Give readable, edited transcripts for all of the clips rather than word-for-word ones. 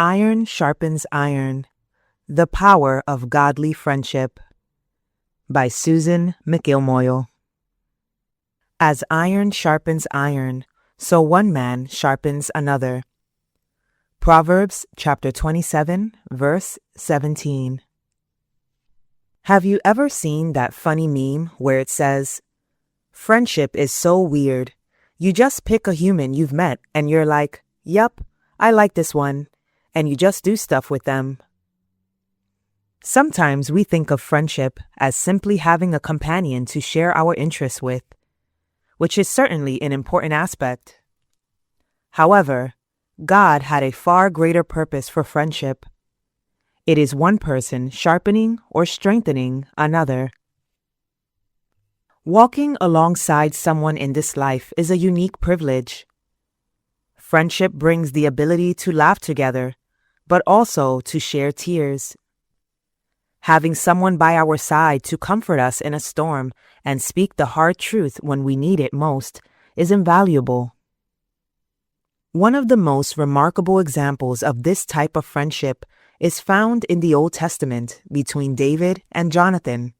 Iron sharpens iron. The power of godly friendship. By Susan Mcilmoil. As iron sharpens iron, so one man sharpens another. Proverbs chapter 27, verse 17. Have you ever seen that funny meme where it says, "Friendship is so weird. You just pick a human you've met and you're like, yup, I like this one," and you just do stuff with them. Sometimes we think of friendship as simply having a companion to share our interests with, which is certainly an important aspect. However, God had a far greater purpose for friendship. It is one person sharpening or strengthening another. Walking alongside someone in this life is a unique privilege. Friendship brings the ability to laugh together, but also to share tears. Having someone by our side to comfort us in a storm and speak the hard truth when we need it most is invaluable. One of the most remarkable examples of this type of friendship is found in the Old Testament between David and Jonathan.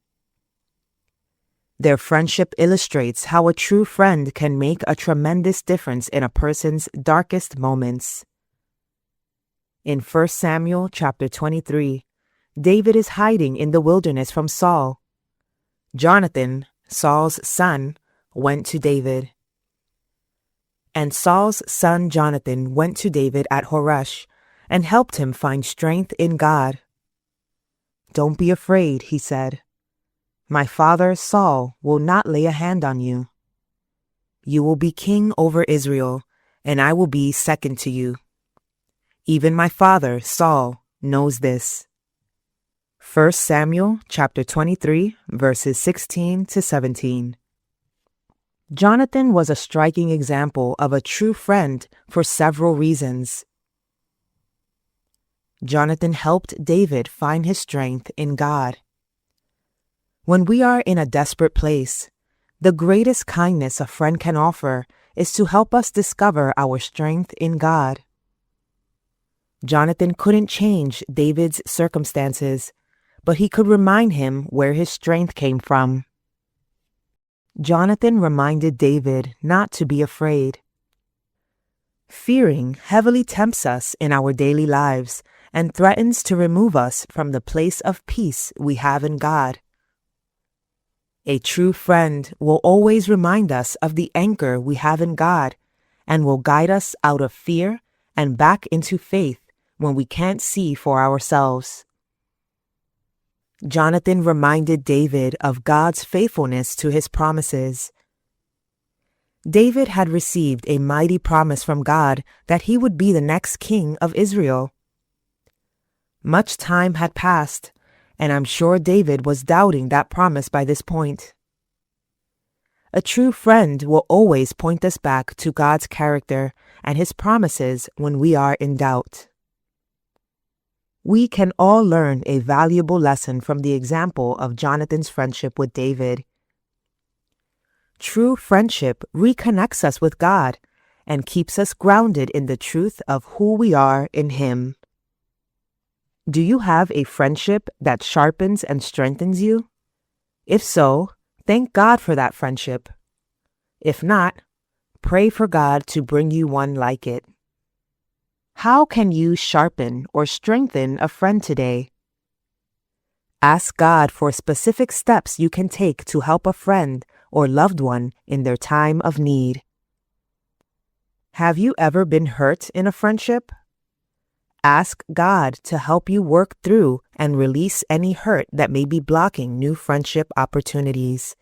Their friendship illustrates how a true friend can make a tremendous difference in a person's darkest moments. In 1 Samuel chapter 23, David is hiding in the wilderness from Saul. Jonathan, Saul's son, went to David. And Saul's son Jonathan went to David at Horesh and helped him find strength in God. "Don't be afraid," he said. "My father Saul will not lay a hand on you. You will be king over Israel, and I will be second to you. Even my father Saul knows this." 1 Samuel chapter 23, verses 16 to 17. Jonathan was a striking example of a true friend for several reasons. Jonathan helped David find his strength in God. When we are in a desperate place, the greatest kindness a friend can offer is to help us discover our strength in God. Jonathan couldn't change David's circumstances, but he could remind him where his strength came from. Jonathan reminded David not to be afraid. Fearing heavily tempts us in our daily lives and threatens to remove us from the place of peace we have in God. A true friend will always remind us of the anchor we have in God and will guide us out of fear and back into faith when we can't see for ourselves. Jonathan reminded David of God's faithfulness to his promises. David had received a mighty promise from God that he would be the next king of Israel. Much time had passed, and I'm sure David was doubting that promise by this point. A true friend will always point us back to God's character and his promises when we are in doubt. We can all learn a valuable lesson from the example of Jonathan's friendship with David. True friendship reconnects us with God and keeps us grounded in the truth of who we are in Him. Do you have a friendship that sharpens and strengthens you? If so, thank God for that friendship. If not, pray for God to bring you one like it. How can you sharpen or strengthen a friend today? Ask God for specific steps you can take to help a friend or loved one in their time of need. Have you ever been hurt in a friendship? Ask God to help you work through and release any hurt that may be blocking new friendship opportunities.